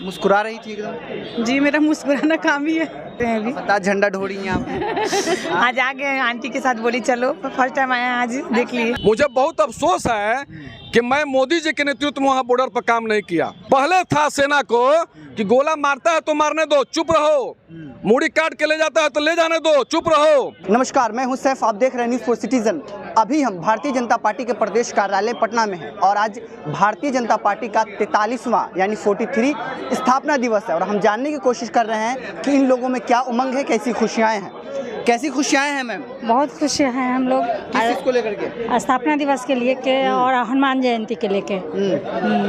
मुस्कुरा रही थी एकदम। जी मेरा मुस्कुराना काम ही है अभी। पता झंडा ढोड़ी हैं आप। आज आ गए आंटी के साथ, बोली चलो फर्स्ट टाइम आया आज देख लिए। मुझे बहुत अफसोस है कि मैं मोदी जी के नेतृत्व में वहाँ बॉर्डर पर काम नहीं किया। पहले था सेना को कि गोला मारता है तो मारने दो, चुप रहो, मूड़ी काट के ले जाता है तो ले जाने दो, चुप रहो। नमस्कार, मैं हूं सैफ, आप देख रहे हैं न्यूज़ फॉर सिटीजन। अभी हम भारतीय जनता पार्टी के प्रदेश कार्यालय पटना में हैं और आज भारतीय जनता पार्टी का 43वां यानी 43 स्थापना दिवस है और हम जानने की कोशिश कर रहे हैं कि इन लोगों में क्या उमंग है, कैसी खुशियाँ हैं। कैसी खुशियाँ हैं मैम? बहुत खुश हैं हम लोग किस चीज़ को लेकर के? स्थापना दिवस के लिए के और हनुमान जयंती के लेके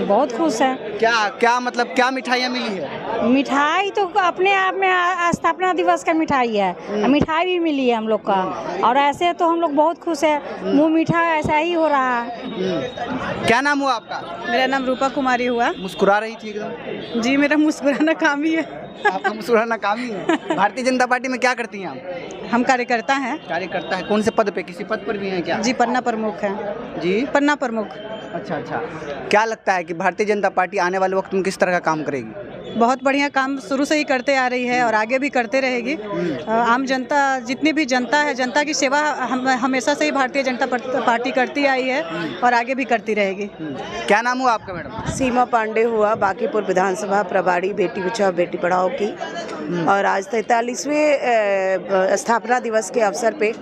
बहुत खुश है। क्या मतलब क्या मिठाइयाँ मिली है? मिठाई तो अपने आप में स्थापना दिवस का मिठाई है, मिठाई भी मिली है हम लोग का। और ऐसे तो हम लोग बहुत खुश है, मुँह मीठा ऐसा ही हो रहा है। क्या नाम हुआ आपका? मेरा नाम रूपा कुमारी हुआ। मुस्कुरा रही थी एकदम। जी मेरा मुस्कुराना काम ही है। आपका मुस्कुराना काम ही है। भारतीय जनता पार्टी में क्या करती हैं आप? हम कार्यकर्ता हैं। कार्यकर्ता है, कौन से पद पे? किसी पद पर भी हैं क्या? जी पन्ना प्रमुख है। जी पन्ना प्रमुख। अच्छा। क्या लगता है कि भारतीय जनता पार्टी आने वाले वक्त में किस तरह का काम करेगी? बहुत बढ़िया काम शुरू से ही करते आ रही है और आगे भी करते रहेगी। आम जनता, जितनी भी जनता है, जनता की सेवा हमेशा से ही भारतीय जनता पार्टी करती आई है और आगे भी करती रहेगी। क्या नाम हुआ आपका मैडम? सीमा पांडे हुआ, बांकीपुर विधानसभा प्रभारी बेटी बचाओ बेटी पढ़ाओ की। और आज 43वें स्थापना दिवस के अवसर पे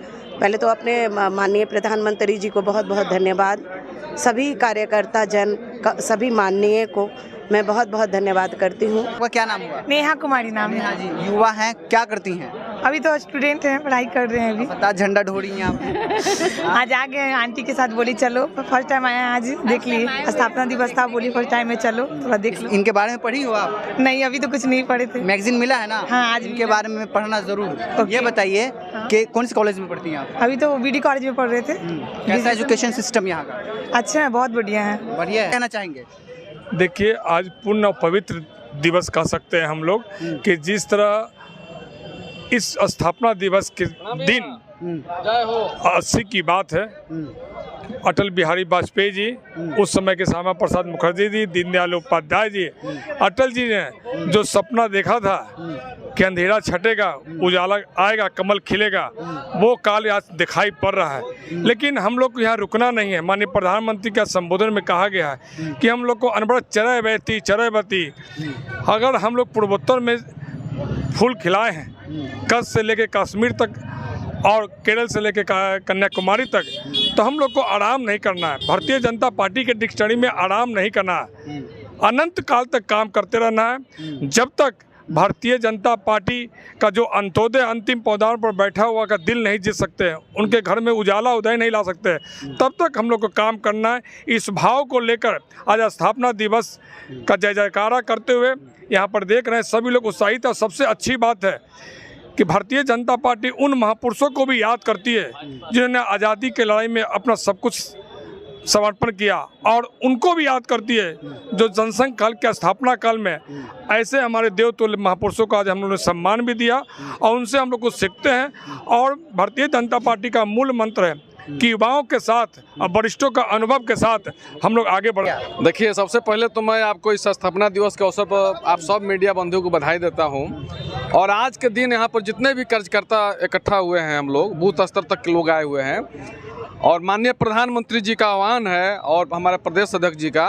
पहले तो अपने माननीय प्रधानमंत्री जी को बहुत बहुत धन्यवाद, सभी कार्यकर्ता जन सभी माननीय को मैं बहुत बहुत धन्यवाद करती हूँ। आपका क्या नाम हुआ? नेहा कुमारी नाम है। नेहा जी, युवा हैं, क्या करती हैं? अभी तो स्टूडेंट हैं, पढ़ाई कर रहे हैं अभी। पता झंडा ढोड़ी हैं आप। आज आ गए आंटी के साथ, बोली चलो फर्स्ट टाइम आया आज देख लिए। स्थापना दिवस था, बोली फर्स्ट टाइम में चलो थोड़ा देख लो। इनके बारे में पढ़ी हो आप? नहीं अभी तो कुछ नहीं पढ़े थे। मैगजीन मिला है ना? हाँ, आज इनके बारे में पढ़ना जरूर। ये बताइए कि कौन से कॉलेज में पढ़ती हैं आप? अभी तो बीडी कॉलेज में पढ़ रहे थे। कैसा एजुकेशन सिस्टम यहाँ का? अच्छा है, बहुत बढ़िया है। बढ़िया है। कहना चाहेंगे? देखिए, आज पूर्ण और पवित्र दिवस कह सकते हैं हम लोग कि जिस तरह इस स्थापना दिवस के दिन 80 की बात है, अटल बिहारी वाजपेयी जी, उस समय के श्यामा प्रसाद मुखर्जी जी, दीनदयाल उपाध्याय जी, अटल जी ने जो सपना देखा था कि अंधेरा छटेगा, उजाला आएगा, कमल खिलेगा, वो काल आज दिखाई पड़ रहा है। लेकिन हम लोग को यहाँ रुकना नहीं है। माननीय प्रधानमंत्री का संबोधन में कहा गया है कि हम लोग को अनवरत चरैबती, अगर हम लोग पूर्वोत्तर में फूल खिलाए हैं, कच्छ से लेकर कश्मीर तक और केरल से लेकर कन्याकुमारी तक, तो हम लोग को आराम नहीं करना है। भारतीय जनता पार्टी के डिक्शनरी में आराम नहीं करना है, अनंत काल तक काम करते रहना है। जब तक भारतीय जनता पार्टी का जो अंत्योदय अंतिम पौधार पर बैठा हुआ का दिल नहीं जीत सकते, उनके घर में उजाला उदय नहीं ला सकते, तब तक हम लोग को काम करना है। इस भाव को लेकर आज स्थापना दिवस का जय जयकारा करते हुए यहाँ पर देख रहे हैं सभी लोग उत्साहित। और सबसे अच्छी बात है कि भारतीय जनता पार्टी उन महापुरुषों को भी याद करती है जिन्होंने आज़ादी के लड़ाई में अपना सब कुछ समर्पण किया, और उनको भी याद करती है जो जनसंघ काल के स्थापना काल में ऐसे हमारे देवतुल्य महापुरुषों का आज हम लोगों ने सम्मान भी दिया और उनसे हम लोग कुछ सीखते हैं। और भारतीय जनता पार्टी का मूल मंत्र है कि युवाओं के साथ और वरिष्ठों का अनुभव के साथ हम लोग आगे बढ़े। देखिए, सबसे पहले तो मैं आपको इस स्थापना दिवस के अवसर पर आप सब मीडिया बंधुओं को बधाई देता हूं। और आज के दिन यहाँ पर जितने भी कार्यकर्ता इकट्ठा हुए हैं, हम लोग बूथ स्तर तक के लोग आए हुए हैं, और माननीय प्रधानमंत्री जी का आह्वान है और हमारे प्रदेश अध्यक्ष जी का,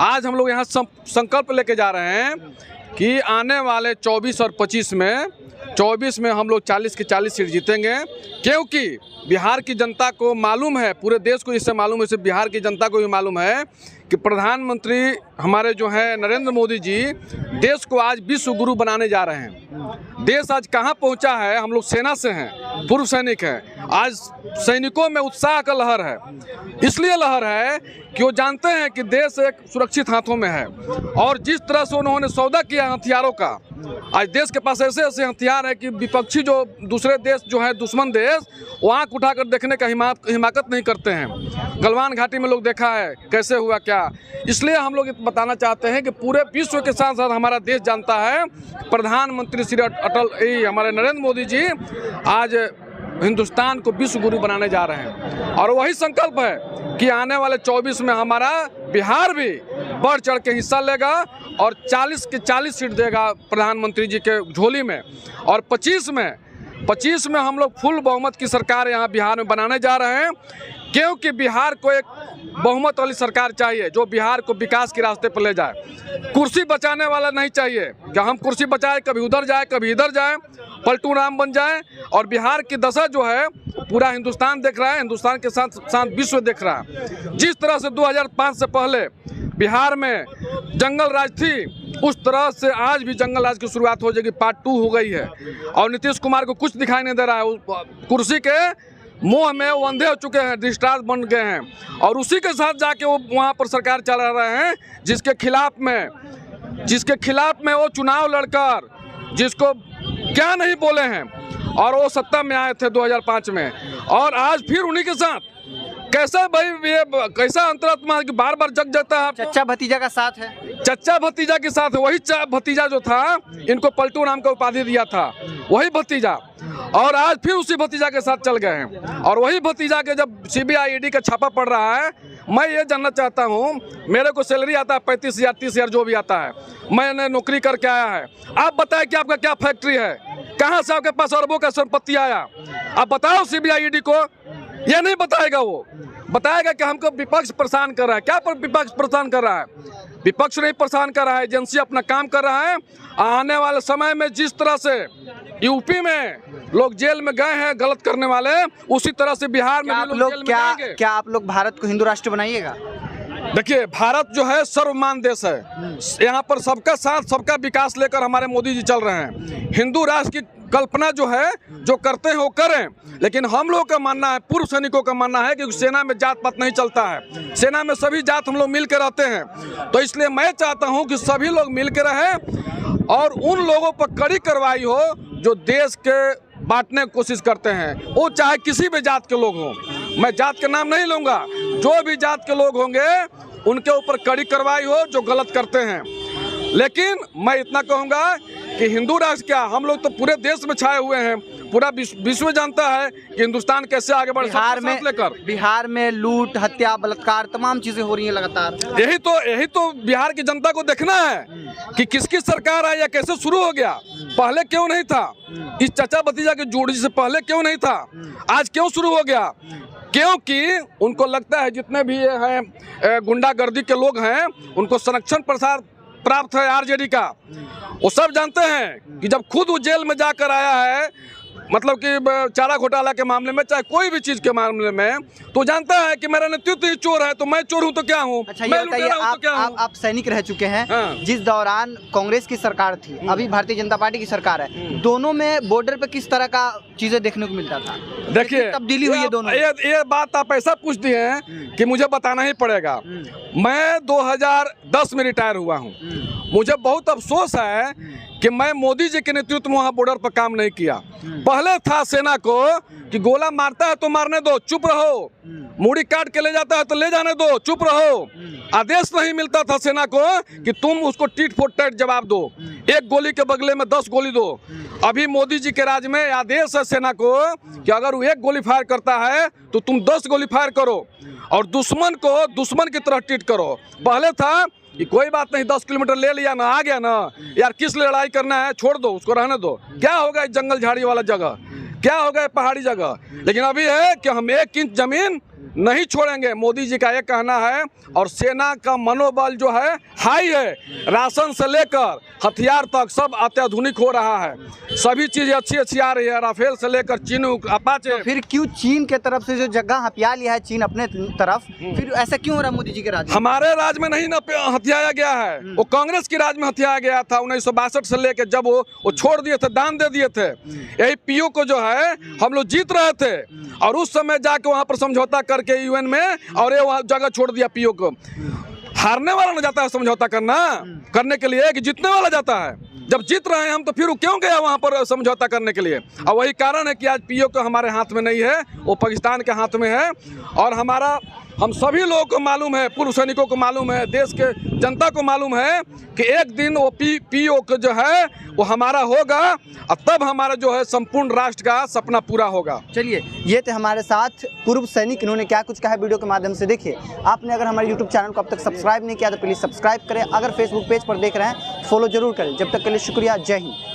आज हम लोग यहाँ संकल्प लेके जा रहे हैं कि आने वाले 24 और 25 में 24 में हम लोग 40 की 40 सीट जीतेंगे। क्योंकि बिहार की जनता को मालूम है, पूरे देश को इससे मालूम है, सिर्फ बिहार की जनता को भी मालूम है कि प्रधानमंत्री हमारे जो है नरेंद्र मोदी जी देश को आज विश्व गुरु बनाने जा रहे हैं। देश आज कहाँ पहुँचा है? हम लोग सेना से हैं, पूर्व सैनिक हैं। आज सैनिकों में उत्साह का लहर है, इसलिए लहर है कि वो जानते हैं कि देश एक सुरक्षित हाथों में है। और जिस तरह से उन्होंने सौदा किया हथियारों का, आज देश के पास ऐसे ऐसे हथियार है कि विपक्षी जो दूसरे देश जो है दुश्मन देश, वो आँख उठाकर देखने का हिमाकत नहीं करते हैं। गलवान घाटी में लोग देखा है कैसे हुआ क्या। इसलिए हम लोग बताना चाहते हैं कि पूरे विश्व के साथ साथ हमारा देश जानता है प्रधानमंत्री श्री अटल हमारे नरेंद्र मोदी जी आज हिंदुस्तान को विश्व गुरु बनाने जा रहे हैं। और वही संकल्प है कि आने वाले 24 में हमारा बिहार भी बढ़ चढ़ के हिस्सा लेगा और 40 की 40 सीट देगा प्रधानमंत्री जी के झोली में। और 25 में हम लोग फुल बहुमत की सरकार यहाँ बिहार में बनाने जा रहे हैं, क्योंकि बिहार को एक बहुमत वाली सरकार चाहिए जो बिहार को विकास के रास्ते पर ले जाए। कुर्सी बचाने वाला नहीं चाहिए कि हम कुर्सी बचाए, कभी उधर जाए कभी इधर जाए, पलटू राम बन जाए। और बिहार की दशा जो है पूरा हिंदुस्तान देख रहा है, हिंदुस्तान के साथ साथ विश्व देख रहा है। जिस तरह से 2005 से पहले बिहार में जंगल राज थी, उस तरह से आज भी जंगल राज की शुरुआत हो जाएगी, पार्ट 2 हो गई है। और नीतीश कुमार को कुछ दिखाई नहीं दे रहा है, कुर्सी के मोह में वो अंधे हो चुके हैं, डिस्ट्रास्ट बन गए हैं। और उसी के साथ जाके वो वहाँ पर सरकार चला रहे हैं, जिसके खिलाफ में वो चुनाव लड़कर जिसको क्या नहीं बोले हैं, और वो सत्ता में आए थे 2005 में। और आज फिर उन्हीं के साथ कैसा भाई ये कैसा अंतरात्मा कि बार बार जग जाता है। चच्चा भतीजा का साथ है, चच्चा भतीजा के साथ वही भतीजा जो था, इनको पलटू नाम का उपाधि दिया था, वही भतीजा, और आज फिर उसी भतीजा के साथ चल गए हैं। और वही भतीजा के जब CBI ED का छापा पड़ रहा है, मैं ये जानना चाहता हूँ, मेरे को सैलरी आता है 35,000 30,000 जो भी आता है, मैंने नौकरी करके आया है, आप बताएं कि आपका क्या फैक्ट्री है, कहाँ से आपके पास अरबों का संपत्ति आया, आप बताओ CBI ED को। ये नहीं बताएगा, वो बताएगा कि हमको विपक्ष परेशान कर रहा है। क्या पर विपक्ष परेशान कर रहा है? विपक्ष नहीं परेशान कर रहा है, एजेंसी अपना काम कर रहा है। आने वाले समय में जिस तरह से यूपी में लोग जेल में गए हैं गलत करने वाले, उसी तरह से बिहार में भी लोग जेल में जाएंगे। क्या आप लोग भारत को हिंदू राष्ट्र बनाइएगा? देखिए, भारत जो है सर्वमान्य देश है, यहाँ पर सबका साथ सबका विकास लेकर हमारे मोदी जी चल रहे हैं। हिंदू राष्ट्र की कल्पना जो है, जो करते हैं वो करें, लेकिन हम लोगों का मानना है, पूर्व सैनिकों का मानना है कि सेना में जात पात नहीं चलता है, सेना में सभी जात हम लोग मिल के रहते हैं। तो इसलिए मैं चाहता हूं कि सभी लोग मिल के रहें और उन लोगों पर कड़ी कार्रवाई हो जो देश के बांटने की कोशिश करते हैं, वो चाहे किसी भी जात के लोग हों। मैं जात के नाम नहीं लूँगा, जो भी जात के लोग होंगे उनके ऊपर कड़ी कार्रवाई हो जो गलत करते हैं। लेकिन मैं इतना कहूँगा कि हिंदू राष्ट्र क्या, हम लोग तो पूरे देश में छाए हुए हैं, पूरा विश्व जानता है कि हिंदुस्तान कैसे आगे बढ़ बिहार में लूट, हत्या, बलात्कार तमाम चीजें हो रही हैं लगातार। यही तो बिहार की जनता को देखना है कि किसकी सरकार आई या कैसे शुरू हो गया, पहले क्यों नहीं था, इस चचा भतीजा की जोड़ी से पहले क्यों नहीं था, आज क्यों शुरू हो गया। क्योंकि उनको लगता है जितने भी ये हैं गुंडागर्दी के लोग हैं, उनको संरक्षण प्रसार प्राप्त है आरजेडी का। वो सब जानते हैं कि जब खुद वो जेल में जाकर आया है, मतलब कि चारा घोटाला के मामले में, चाहे कोई भी चीज के मामले में, तो जानता है कि मेरा नेतृत्व ही चोर है, तो मैं चोर हूं तो क्या हूं। अच्छा, ये बताइए, आप सैनिक रह चुके हैं। हाँ। जिस दौरान कांग्रेस की सरकार थी, अभी भारतीय जनता पार्टी की सरकार है, दोनों में बॉर्डर पे किस तरह का चीजें देखने को मिलता था? देखिए, तब्दीली हुई है दोनों। ये बात आप ऐसा पूछ दिए हैं कि मुझे बताना ही पड़ेगा। मैं 2010 में रिटायर हुआ हूँ। मुझे बहुत अफसोस है कि मैं मोदी जी के नेतृत्व में वहाँ बॉर्डर पर काम नहीं किया। पहले था सेना को कि गोला मारता है तो मारने दो, चुप रहो, मूड़ी काट के ले जाता है तो ले जाने दो, चुप रहो। आदेश नहीं मिलता था सेना को कि तुम उसको टीट फोट टाइट जवाब दो, एक गोली के बदले में 10 गोली दो। अभी मोदी जी के राज में आदेश है सेना को कि अगर वो एक गोली फायर करता है तो तुम 10 गोली फायर करो और दुश्मन को दुश्मन की तरह ट्रीट करो। पहले था कि कोई बात नहीं, 10 किलोमीटर ले लिया ना, आ गया ना यार, किस लिए लड़ाई करना है, छोड़ दो, उसको रहने दो, क्या होगा इस जंगल झाड़ी वाला जगह, क्या होगा पहाड़ी जगह। लेकिन अभी है कि हम 1 इंच जमीन नहीं छोड़ेंगे, मोदी जी का ये कहना है। और सेना का मनोबल जो है हाई है, राशन से लेकर हथियार तक सब अत्याधुनिक हो रहा है, सभी चीजें अच्छी अच्छी आ रही है, राफेल से लेकर चिनूक, अपाचे। फिर क्यों चीन के तरफ से जो जगह हथिया लिया है चीन अपने तरफ, फिर ऐसा क्यों हो रहा है मोदी जी के राज में? हमारे राज में नहीं हथियाया गया है, वो कांग्रेस की राज में हथियाया गया था 1962 से लेकर, जब वो छोड़ दिए थे, दान दे दिए थे। यही पीओ को जो है हम लोग जीत रहे थे और उस समय जाके वहां पर समझौता करके यूएन में, और ये वहां जगह छोड़ दिया पीओ को। हारने वाला न जाता है समझौता करने के लिए, कि जीतने वाला जाता है। जब जीत रहे हैं हम तो फिर वो क्यों गया वहां पर समझौता करने के लिए। और वही कारण है कि आज पीओ को हमारे हाथ में नहीं है, वो पाकिस्तान के हाथ में है। और हमारा हम सभी लोगों को मालूम है, पूर्व सैनिकों को मालूम है, देश के जनता को मालूम है कि एक दिन वो पीओ का जो है वो हमारा होगा और तब हमारा जो है संपूर्ण राष्ट्र का सपना पूरा होगा। चलिए, ये थे हमारे साथ पूर्व सैनिक, इन्होंने क्या कुछ कहा है वीडियो के माध्यम से। देखिए, आपने अगर हमारे यूट्यूब चैनल को अब तक सब्सक्राइब नहीं किया तो प्लीज़ सब्सक्राइब करें। अगर फेसबुक पेज पर देख रहे हैं फॉलो जरूर करें। जब तक के लिए शुक्रिया, जय हिंद।